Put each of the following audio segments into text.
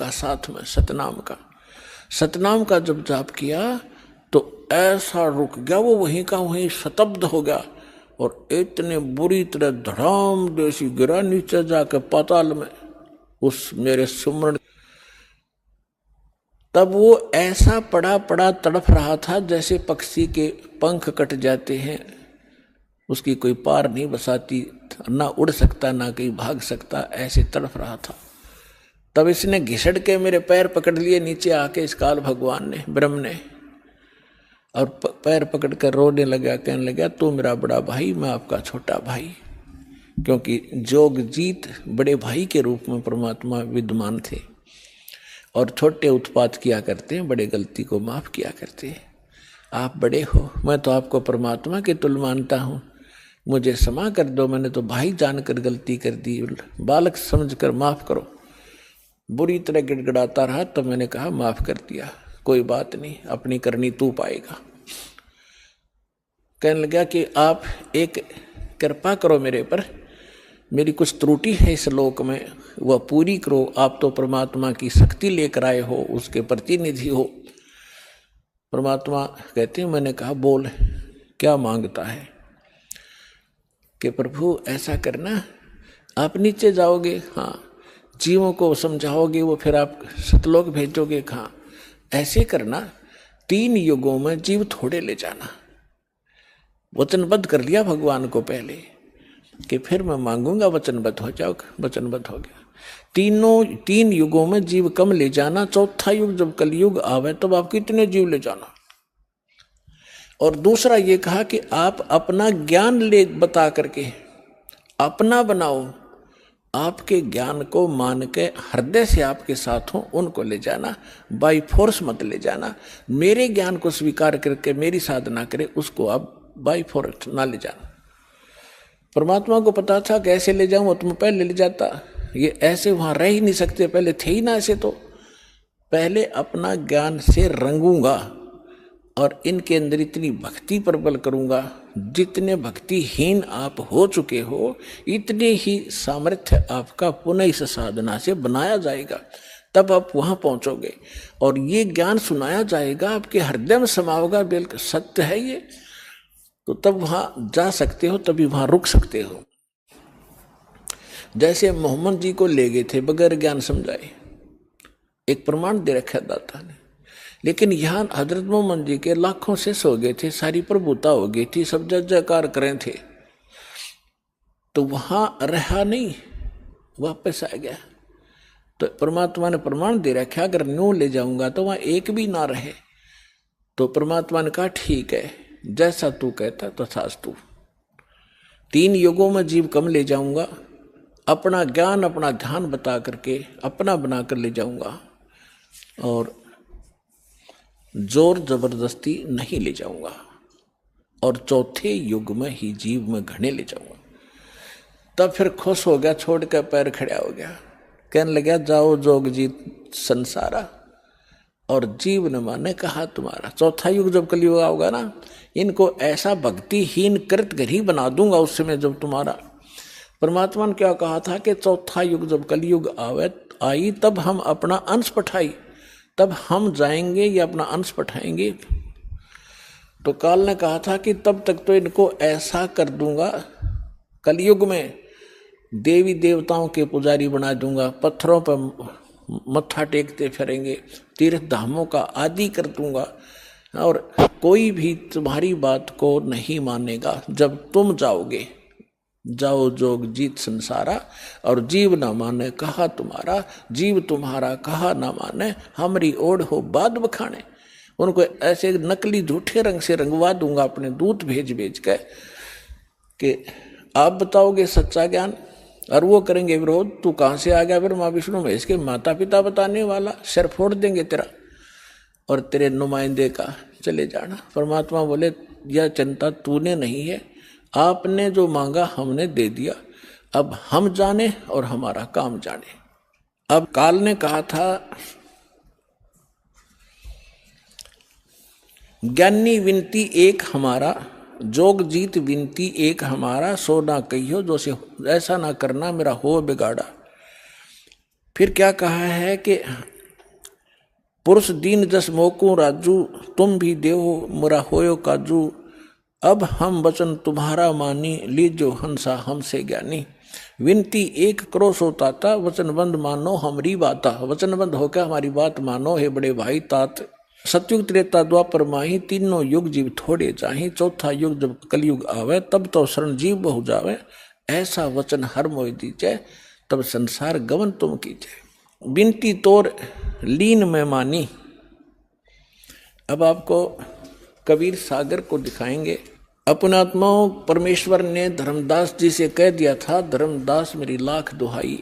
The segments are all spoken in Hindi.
का साथ में सतनाम का जब जाप किया तो ऐसा रुक गया, वो वहीं का वहीं शतब्द हो गया और इतने बुरी तरह धड़ाम जैसी गिरा नीचे जाकर पाताल में उस मेरे सुमरण। तब वो ऐसा पड़ा पड़ा तड़फ रहा था जैसे पक्षी के पंख कट जाते हैं, उसकी कोई पार नहीं बसाती, ना उड़ सकता ना कहीं भाग सकता, ऐसे तड़फ रहा था। तब इसने घिसड़ के मेरे पैर पकड़ लिए नीचे आके, इस काल भगवान ने, ब्रह्म ने, और पैर पकड़ कर रोने लगा, कहने लगा तू मेरा बड़ा भाई, मैं आपका छोटा भाई। क्योंकि जोगजीत बड़े भाई के रूप में परमात्मा विद्यमान थे और छोटे उत्पात किया करते हैं, बड़े गलती को माफ किया करते हैं। आप बड़े हो, मैं तो आपको परमात्मा के तुल्य मानता हूँ, मुझे क्षमा कर दो, मैंने तो भाई जानकर गलती कर दी, बालक समझकर माफ करो। बुरी तरह गिड़गिड़ाता रहा, तो मैंने कहा माफ कर दिया, कोई बात नहीं, अपनी करनी तू पाएगा। कहने लगा कि आप एक कृपा करो मेरे पर, मेरी कुछ त्रुटि है इस लोक में, वह पूरी करो। आप तो परमात्मा की शक्ति लेकर आए हो, उसके प्रतिनिधि हो। परमात्मा कहते हैं, मैंने कहा बोल क्या मांगता है? कि प्रभु ऐसा करना, आप नीचे जाओगे, हाँ, जीवों को समझाओगे, वो फिर आप सतलोक भेजोगे, हाँ, ऐसे करना, 3 युगों में जीव थोड़े ले जाना। वचनबद्ध कर लिया भगवान को पहले कि फिर मैं मांगूंगा, वचनबद्ध हो जाओ, वचनबद्ध हो गया। 3 युगों में जीव कम ले जाना, चौथा युग जब कलयुग आवे तब आप कितने जीव ले जाना। और दूसरा ये कहा कि आप अपना ज्ञान ले बता करके अपना बनाओ, आपके ज्ञान को मान के हृदय से आपके साथ हो उनको ले जाना, बाई फोर्स मत ले जाना। मेरे ज्ञान को स्वीकार करके मेरी साधना करे, उसको आप बाई फोर्स ना ले जाना। परमात्मा को पता था कैसे ले जाऊं, वो तुम पहले ले जाता, ये ऐसे वहां रह ही नहीं सकते, पहले थे ही ना ऐसे, तो पहले अपना ज्ञान से रंगूंगा और इनके अंदर इतनी भक्ति प्रबल करूंगा, जितने भक्तिहीन आप हो चुके हो इतने ही सामर्थ्य आपका पुनः इस साधना से बनाया जाएगा, तब आप वहां पहुंचोगे और ये ज्ञान सुनाया जाएगा, आपके हृदय में समाओगा, बिल्कुल सत्य है ये, तो तब वहां जा सकते हो, तभी वहां रुक सकते हो। जैसे मोहम्मद जी को ले गए थे बगैर ज्ञान समझाए, एक प्रमाण दे रखा दाता ने, लेकिन यहाँ हजरत मोहम्मद जी के लाखों से सो गए थे, सारी प्रभुता हो गई थी, सब जय जयकार करें थे, तो वहां रहा नहीं, वापस आ गया। तो परमात्मा ने प्रमाण दे रखा, अगर न्यू ले जाऊंगा तो वहां एक भी ना रहे। तो परमात्मा ने कहा ठीक है, जैसा तू कहता तथास्तु। 3 युगों में जीव कम ले जाऊंगा, अपना ज्ञान अपना ध्यान बता करके अपना बना कर ले जाऊंगा, और जोर जबरदस्ती नहीं ले जाऊंगा, और चौथे युग में ही जीव में घने ले जाऊंगा। तब फिर खुश हो गया, छोड़ कर पैर खड़ा हो गया, कहने लगा जाओ जोगजीत संसारा, और जीव ने माने कहा तुम्हारा। चौथा युग जब कलयुग होगा ना, इनको ऐसा भक्तिहीन कृत घर ही बना दूंगा उस समय जब तुम्हारा। परमात्मा ने क्या कहा था कि चौथा युग जब कलयुग आई तब हम अपना अंश पठाई, तब हम जाएंगे या अपना अंश पठाएंगे। तो काल ने कहा था कि तब तक तो इनको ऐसा कर दूंगा, कलयुग में देवी देवताओं के पुजारी बना दूंगा, पत्थरों पर मत्था टेकते फिरेंगे, तीर्थ धामों का आदि कर दूंगा, और कोई भी तुम्हारी बात को नहीं मानेगा। जब तुम जाओगे, जाओ जोग जीत संसारा, और जीव न माने कहा तुम्हारा, जीव तुम्हारा कहा न माने, हमारी ओढ़ हो बाद बखाने। उनको ऐसे नकली झूठे रंग से रंगवा दूंगा अपने दूत भेज भेज के कि आप बताओगे सच्चा ज्ञान, और वो करेंगे विरोध। तू कहाँ से आ गया ब्रह्मा विष्णु महेश के माता पिता बताने वाला, सिर फोड़ देंगे तेरा और तेरे नुमाइंदे का, चले जाना। परमात्मा बोले यह चिंता तूने नहीं है, आपने जो मांगा हमने दे दिया, अब हम जाने और हमारा काम जाने। अब काल ने कहा था ज्ञानी विनती एक हमारा, जोग जीत विनती एक हमारा, सो ना कहियो जो से ऐसा ना करना मेरा हो बिगाड़ा। फिर क्या कहा है कि पुरुष दीन जस मोकू राजू, तुम भी देहो मुरा होयो काजू। अब हम वचन तुम्हारा मानी, लीजो हंसा हमसे ज्ञानी। विनती एक करो सो ताता, वचनबंद मानो हमारी बाता। वचनबंद होकर हमारी बात मानो हे बड़े भाई तात। सतयुग त्रेता द्वापर माही, तीनों युग जीव थोड़े जाही। चौथा युग जब कलयुग आवे, तब तो शरण जीव बहु जावे। ऐसा वचन हर मोहि दीजै, तब संसार गमन तुम कीजै। बिनती तोर लीन में मानी। अब आपको कबीर सागर को दिखाएंगे। अपने आत्माओं परमेश्वर ने धर्मदास जी से कह दिया था, धर्मदास मेरी लाख दुहाई।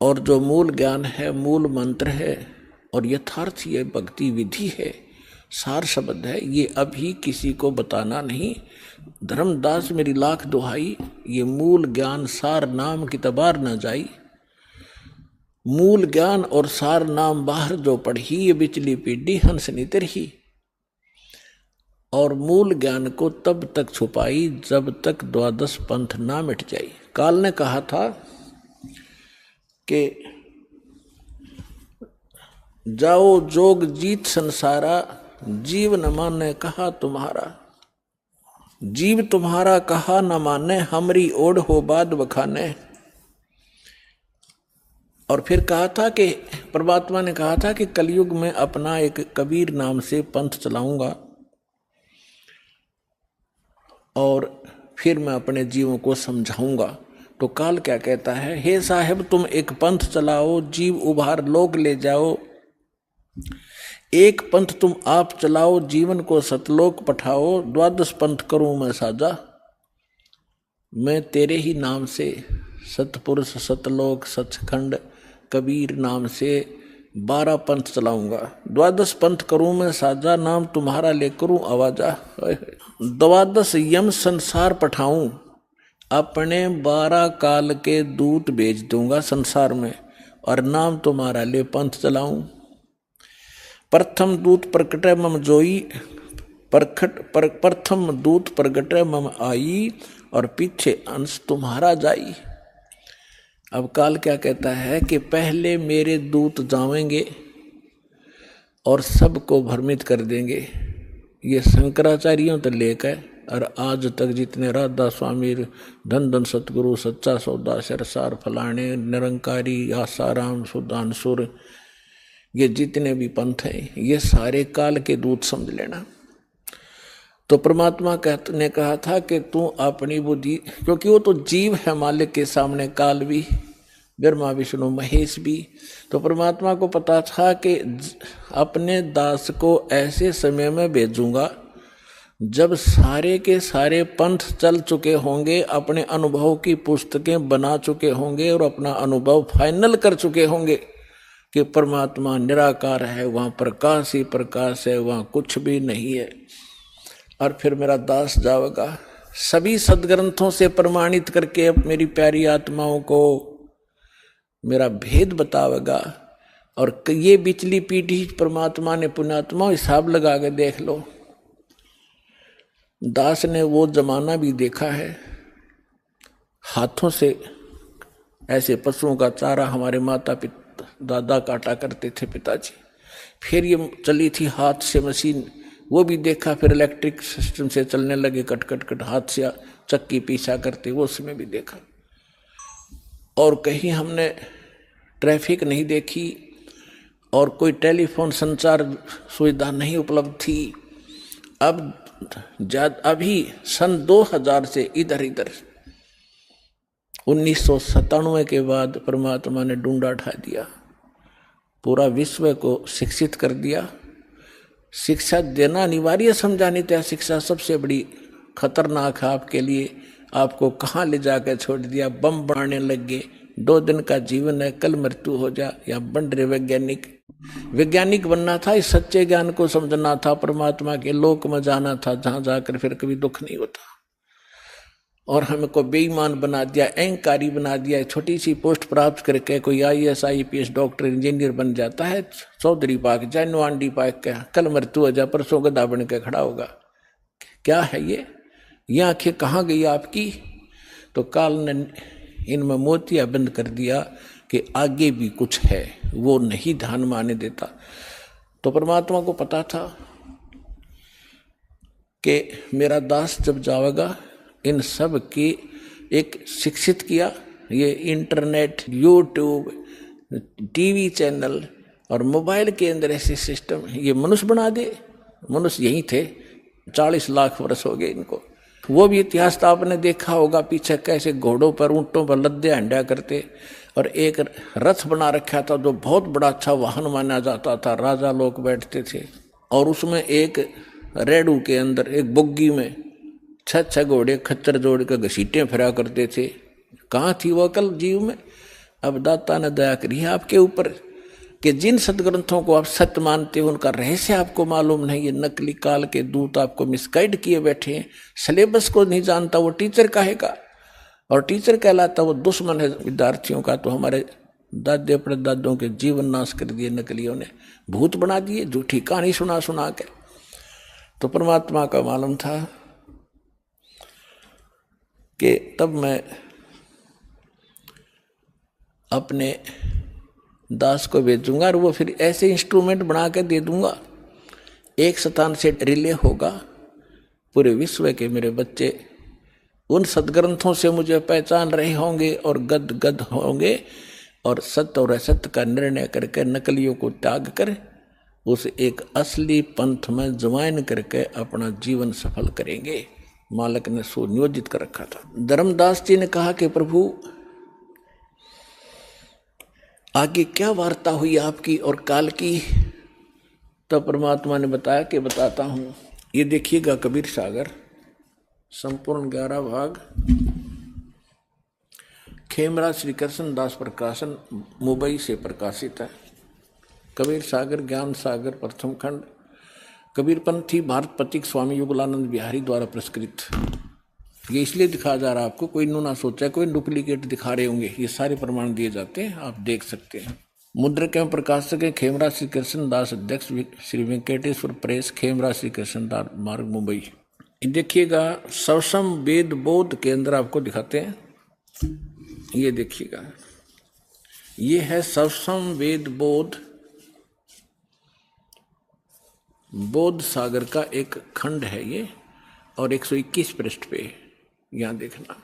और जो मूल ज्ञान है, मूल मंत्र है और यथार्थ ये भक्ति विधि है, सार शब्द है, ये अभी किसी को बताना नहीं। धर्मदास मेरी लाख दुहाई, ये मूल ज्ञान सार नाम की तबार न जाई। मूल ज्ञान और सार नाम बाहर जो पढ़ी, ये बिचली पीढ़ी हंस नितर ही। और मूल ज्ञान को तब तक छुपाई जब तक द्वादश पंथ ना मिट जाई। काल ने कहा था कि जाओ जोग जीत संसारा, जीव न माने कहा तुम्हारा। जीव तुम्हारा कहा न माने, हमरी ओढ़ हो बाद बखाने। और फिर कहा था कि परमात्मा ने कहा था कि कलयुग में अपना एक कबीर नाम से पंथ चलाऊंगा और फिर मैं अपने जीवों को समझाऊंगा। तो काल क्या कहता है, हे साहेब तुम एक पंथ चलाओ, जीव उभार लोक ले जाओ। एक पंथ तुम आप चलाओ, जीवन को सतलोक पठाओ। द्वादश पंथ करूं मैं साजा, मैं तेरे ही नाम से सतपुरुष सतलोक सचखंड कबीर नाम से 12 पंथ चलाऊंगा। द्वादश पंथ करूं मैं साजा, नाम तुम्हारा ले करूं आवाजा। द्वादश यम संसार पठाऊं, अपने 12 काल के दूत भेज दूंगा संसार में, और नाम तुम्हारा ले पंथ चलाऊं। प्रथम दूत प्रकटे मम जोई, प्रथम दूत प्रकटे मम आई, और पीछे अंश तुम्हारा जाई। अब काल क्या कहता है कि पहले मेरे दूत जावेंगे और सबको भ्रमित कर देंगे। ये शंकराचार्यों तो लेकर और आज तक जितने राधा स्वामी, धन धन सतगुरु, सच्चा सौदा, सरसार फलाने, निरंकारी, आसाराम, सुदानसुर, ये जितने भी पंथ हैं, ये सारे काल के दूत समझ लेना। तो परमात्मा ने कहा था कि तू अपनी बुद्धि, क्योंकि वो तो जीव है मालिक के सामने, काल भी, ब्रह्मा विष्णु महेश भी। तो परमात्मा को पता था कि अपने दास को ऐसे समय में भेजूंगा जब सारे के सारे पंथ चल चुके होंगे, अपने अनुभव की पुस्तकें बना चुके होंगे और अपना अनुभव फाइनल कर चुके होंगे कि परमात्मा निराकार है, वहाँ प्रकाश ही प्रकाश है, वहाँ कुछ भी नहीं है। और फिर मेरा दास जाएगा सभी सदग्रंथों से प्रमाणित करके मेरी प्यारी आत्माओं को मेरा भेद बतावेगा। और ये बिचली पीढ़ी परमात्मा ने, पुण्यात्मा हिसाब लगा के देख लो, दास ने वो जमाना भी देखा है, हाथों से ऐसे पशुओं का चारा हमारे माता पिता दादा काटा करते थे पिताजी। फिर ये चली थी हाथ से मशीन, वो भी देखा। फिर इलेक्ट्रिक सिस्टम से चलने लगे, कट कट कट हाथ से चक्की पीछा करते, वो उसमें भी देखा। और कहीं हमने ट्रैफिक नहीं देखी और कोई टेलीफोन संचार सुविधा नहीं उपलब्ध थी। अभी सन 2000 से इधर 1997 के बाद परमात्मा ने डूंडा उठा दिया, पूरा विश्व को शिक्षित कर दिया। शिक्षा देना अनिवार्य समझा, नहीं तो शिक्षा सबसे बड़ी खतरनाक है आपके लिए। आपको कहाँ ले जाकर छोड़ दिया, बम बनाने लग गए। 2 दिन का जीवन है, कल मृत्यु हो जा। या बन रहे वैज्ञानिक बनना था, इस सच्चे ज्ञान को समझना था, परमात्मा के लोक में जाना था, जहाँ जाकर फिर कभी दुख नहीं होता। और हमको बेईमान बना दिया, अहंकारी बना दिया। छोटी सी पोस्ट प्राप्त करके कोई IAS IPS डॉक्टर इंजीनियर बन जाता है, चौधरी पाक जाए, नवांडी पाक का, कल मृत्यु हो जाए, परसों गधा बन के खड़ा होगा। क्या है ये आंखें कहाँ गई आपकी? तो काल ने इनमें मोतिया बंद कर दिया कि आगे भी कुछ है, वो नहीं ध्यान में आने देता। तो परमात्मा को पता था कि मेरा दास जब जाएगा इन सब की एक शिक्षित किया, ये इंटरनेट, यूट्यूब, टीवी चैनल और मोबाइल के अंदर ऐसे सिस्टम ये मनुष्य बना दे। मनुष्य यही थे, 40 लाख वर्ष हो गए इनको। वो भी इतिहास तो आपने देखा होगा, पीछे कैसे घोड़ों पर, ऊंटों पर लद्दे हंडा करते, और एक रथ बना रखा था जो बहुत बड़ा अच्छा वाहन माना जाता था, राजा लोग बैठते थे, और उसमें एक रेड़ू के अंदर एक बुग्गी में 6 घोड़े खच्चर जोड़ कर घसीटे फिरा करते थे। कहाँ थी वो अकल जीव में? अब दाता ने दया करी है आपके ऊपर कि जिन सदग्रंथों को आप सत्य मानते हो उनका रहस्य आपको मालूम नहीं। ये नकली काल के दूत आपको मिसगाइड किए बैठे हैं। सिलेबस को नहीं जानता वो टीचर काहेगा, और टीचर कहलाता वो दुश्मन है विद्यार्थियों का। तो हमारे दादे परदादों के जीवन नाश कर दिए नकलियों ने, भूत बना दिए, झूठी कहानी सुना सुना के। तो परमात्मा का मालूम था कि तब मैं अपने दास को भेजूंगा और वो फिर ऐसे इंस्ट्रूमेंट बना के दे दूंगा, एक स्थान से रिले होगा पूरे विश्व के मेरे बच्चे उन सदग्रंथों से मुझे पहचान रहे होंगे और गद गद होंगे, और सत्य और असत्य का निर्णय करके नकलियों को त्याग कर उस एक असली पंथ में ज्वाइन करके अपना जीवन सफल करेंगे। मालिक ने सुनियोजित कर रखा था। धर्मदास जी ने कहा कि प्रभु आगे क्या वार्ता हुई आपकी और काल की? तब परमात्मा ने बताया कि बताता हूँ। ये देखिएगा कबीर सागर संपूर्ण 11 भाग, खेमरा श्री कृष्ण दास प्रकाशन मुंबई से प्रकाशित है। कबीर सागर ज्ञान सागर प्रथम खंड, कबीरपंथी भारत पथिक स्वामी युगलानंद बिहारी द्वारा पुरस्कृत। ये इसलिए दिखाया जा रहा है आपको, कोई ना सोचा कोई डुप्लीकेट दिखा रहे होंगे, ये सारे प्रमाण दिए जाते हैं, आप देख सकते हैं। मुद्रक एवं प्रकाशक है खेमरा श्री कृष्ण दास, अध्यक्ष श्री वेंकटेश्वर प्रेस, खेमरा श्री कृष्ण दास मार्ग मुंबई। देखिएगा सवसम वेद बोध के अंदर आपको दिखाते हैं, ये देखिएगा ये है सवसम वेद बोध, बोध सागर का एक खंड है ये, और 121 पृष्ठ पे यहां देखना।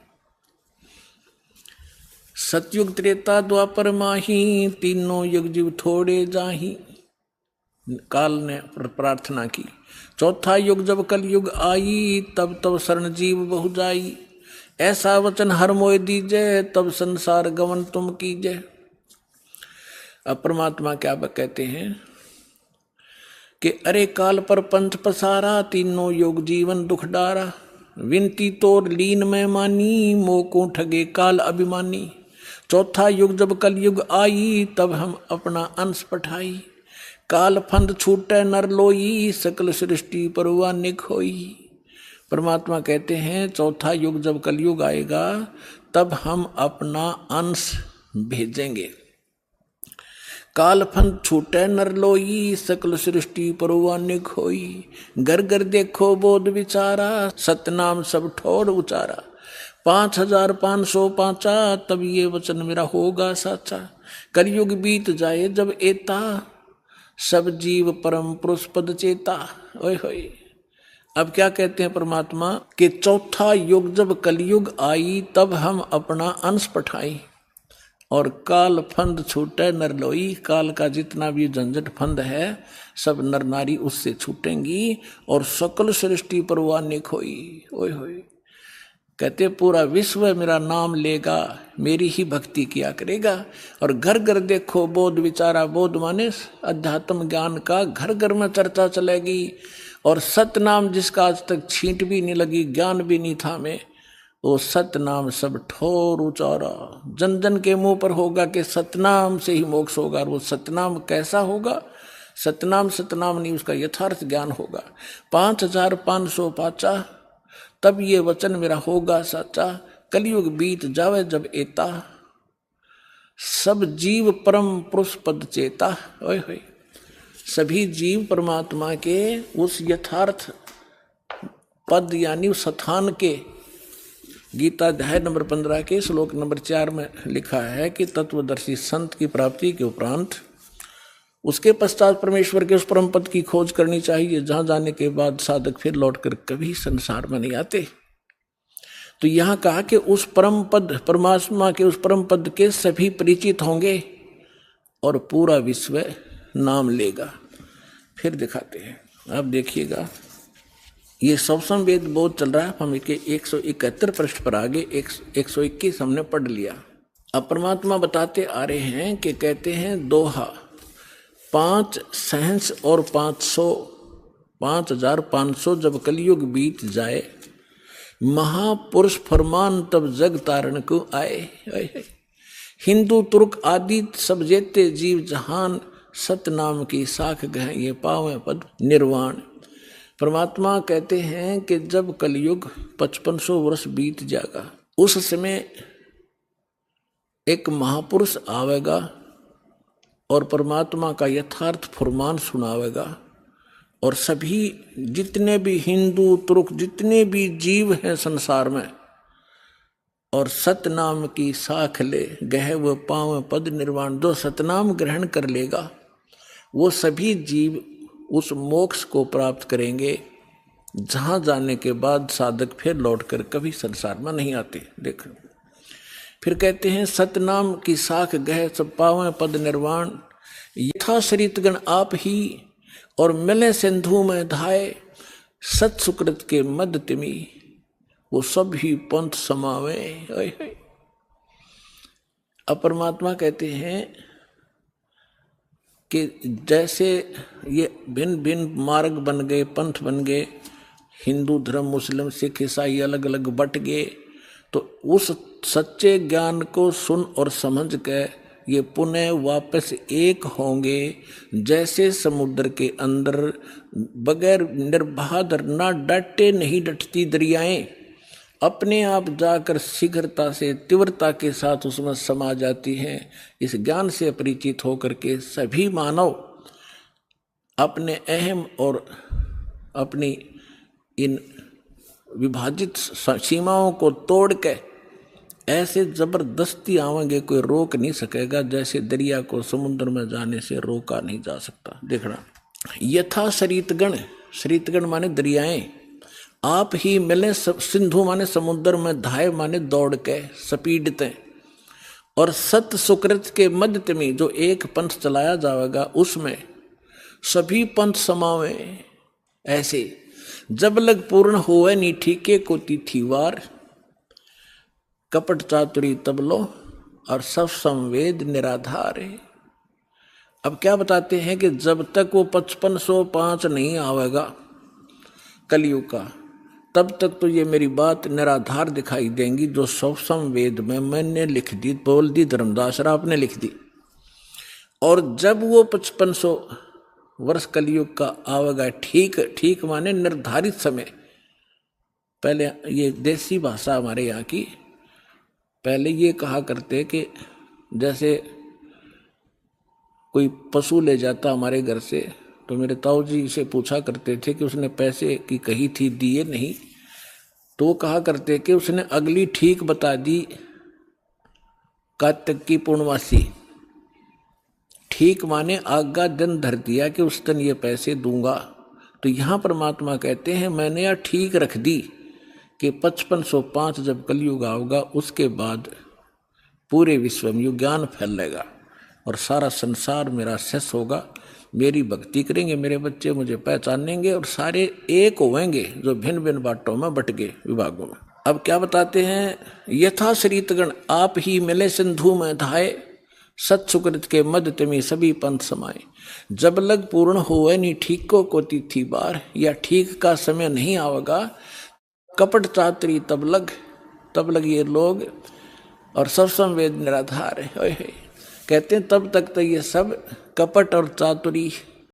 सतयुग त्रेता द्वापर माही, तीनों युग जीव थोड़े जाही। काल ने प्रार्थना की। चौथा युग जब कल युग आई, तब तब शरण जीव बहु जाई। ऐसा वचन हर मोय दीजय, तब संसार गमन तुम कीजय। अब परमात्मा क्या कहते हैं कि अरे काल पर पंथ पसारा, तीनों योग जीवन दुख डारा। विनती तोर लीन में मानी, मोको ठगे काल अभिमानी। चौथा युग जब कल युग आई, तब हम अपना अंश पठाई। काल फंद छूटे नर लोई, सकल सृष्टि परवा निक होई। परमात्मा कहते हैं चौथा युग जब कलयुग आएगा तब हम अपना अंश भेजेंगे। काल फंद छूटे नर लोई, सकल सृष्टि परवा निक होई। घर घर देखो बोध विचारा, सतनाम सब ठोर उचारा। 5505 तब ये वचन मेरा होगा साचा। कलयुग बीत जाए जब एता, सब जीव परम पुरुष पद चेता। ओए होए, अब क्या कहते हैं परमात्मा कि चौथा युग जब कलयुग आई तब हम अपना अंश पठाई, और काल फंद छूटे नर लोई। काल का जितना भी झंझट फंद है सब नर नारी उससे छूटेंगी, और सकल सृष्टि परवा निक होई। ओए होए, कहते पूरा विश्व मेरा नाम लेगा, मेरी ही भक्ति किया करेगा। और घर घर देखो बोध विचारा, बोध माने अध्यात्म ज्ञान का घर घर में चर्चा चलेगी। और सतनाम जिसका आज तक छींट भी नहीं लगी, ज्ञान भी नहीं था में, वो सतनाम सब ठोर उचारा। जन जन के मुंह पर होगा कि सतनाम से ही मोक्ष होगा। और वो सतनाम कैसा होगा? सतनाम सतनाम नहीं, उसका यथार्थ ज्ञान होगा। 5505 तब ये वचन मेरा होगा साचा। कलयुग बीत जावे जब एता, सब जीव परम पुरुष पद चेता। ओए होए, सभी जीव परमात्मा के उस यथार्थ पद यानी उस स्थान के गीता अध्याय नंबर 15 के श्लोक नंबर 4 में लिखा है कि तत्वदर्शी संत की प्राप्ति के उपरांत उसके पश्चात परमेश्वर के उस परम पद की खोज करनी चाहिए जहां जाने के बाद साधक फिर लौटकर कभी संसार में नहीं आते। तो यहां कहा कि उस परम पद, परमात्मा के उस परम पद के सभी परिचित होंगे और पूरा विश्व नाम लेगा। फिर दिखाते हैं, अब देखिएगा, ये सवसम वेद बहुत चल रहा है। हम इसके 171 पृष्ठ पर आगे 121 हमने पढ़ लिया। अब परमात्मा बताते आ रहे हैं कि कहते हैं दोहा 5 सहंस और 5500 जब कलयुग बीत जाए, महापुरुष फरमान तब जग तारण को आए। हिंदू तुर्क आदि सब जेते जीव जहान, सतनाम की साख गह ये पावे पद निर्वाण। परमात्मा कहते हैं कि जब कलयुग 5500 वर्ष बीत जाएगा, उस समय एक महापुरुष आवेगा और परमात्मा का यथार्थ फरमान सुनावेगा, और सभी जितने भी हिंदू तुर्क जितने भी जीव हैं संसार में, और सतनाम की साख ले गह व पाव पद निर्वाण। जो सतनाम ग्रहण कर लेगा वो सभी जीव उस मोक्ष को प्राप्त करेंगे जहां जाने के बाद साधक फिर लौटकर कभी संसार में नहीं आते। देखो फिर कहते हैं सतनाम की साख गह सब पावे पद निर्वाण। यथा शरीतगण आप ही और मिले सिंधु में धाये, सत सुकृत के मद तिमी वो सब ही पंथ समावे। अब परमात्मा कहते हैं कि जैसे ये भिन्न भिन्न मार्ग बन गए, पंथ बन गए, हिंदू धर्म, मुस्लिम, सिख, ईसाई अलग अलग बट गए, तो उस सच्चे ज्ञान को सुन और समझ के ये पुनः वापस एक होंगे। जैसे समुद्र के अंदर बगैर निर्बाध ना डटे नहीं डटती दरियाएं, अपने आप जाकर शीघ्रता से तीव्रता के साथ उसमें समा जाती हैं। इस ज्ञान से परिचित होकर के सभी मानव अपने अहम और अपनी इन विभाजित सीमाओं को तोड़ के ऐसे जबरदस्ती आवेंगे, कोई रोक नहीं सकेगा, जैसे दरिया को समुद्र में जाने से रोका नहीं जा सकता। देखना, यथा शरीतगण, शरीतगण माने दरियाएं, आप ही मिले सिंधु माने समुद्र में, धाय माने दौड़ के स्पीडते, और सत सुकृत के मध्य में जो एक पंथ चलाया जाएगा उसमें सभी पंथ समावे। ऐसे जब लग पूर्ण होवे नी ठीके को तिथिवार, कपट चातुरी तबलो और सब संवेद निराधार है। अब क्या बताते हैं कि जब तक वो 5505 नहीं आवेगा कलयुग का, तब तक तो ये मेरी बात निराधार दिखाई देंगी जो सब संवेद में मैंने लिख दी, बोल दी, धर्मदास राव ने लिख दी। और जब वो 5500 वर्ष कलयुग का आवेगा, ठीक ठीक माने निर्धारित समय। पहले ये देसी भाषा हमारे यहाँ की, पहले ये कहा करते कि जैसे कोई पशु ले जाता हमारे घर से, तो मेरे ताऊ जी से पूछा करते थे कि उसने पैसे की कही थी, दिए नहीं, तो वो कहा करते कि उसने अगली ठीक बता दी कार्तिक की पूर्णमासी। ठीक माने आगा दिन धर दिया कि उस दिन ये पैसे दूंगा। तो यहाँ परमात्मा कहते हैं मैंने यह ठीक रख दी कि 5505 जब कलयुग आएगा उसके बाद पूरे विश्व में ज्ञान फैलेगा और सारा संसार मेरा शेष होगा। मेरी भक्ति करेंगे मेरे बच्चे, मुझे पहचानेंगे और सारे एक होंगे जो भिन्न भिन्न बाटों में बट गए विभागों में। अब क्या बताते हैं, यथा शरीतगण आप ही मिले सिंधु में धाये, सत सुकृत के मध्य तिमी सभी पंथ समाये। जब लग पूर्ण होवे नी ठीको को तिथि बार, या ठीक का समय नहीं आवेगा, कपट चातुरी तब लग ये लोग और सब संवेद निराधार है। कहते हैं तब तक तो ये सब कपट और चातुरी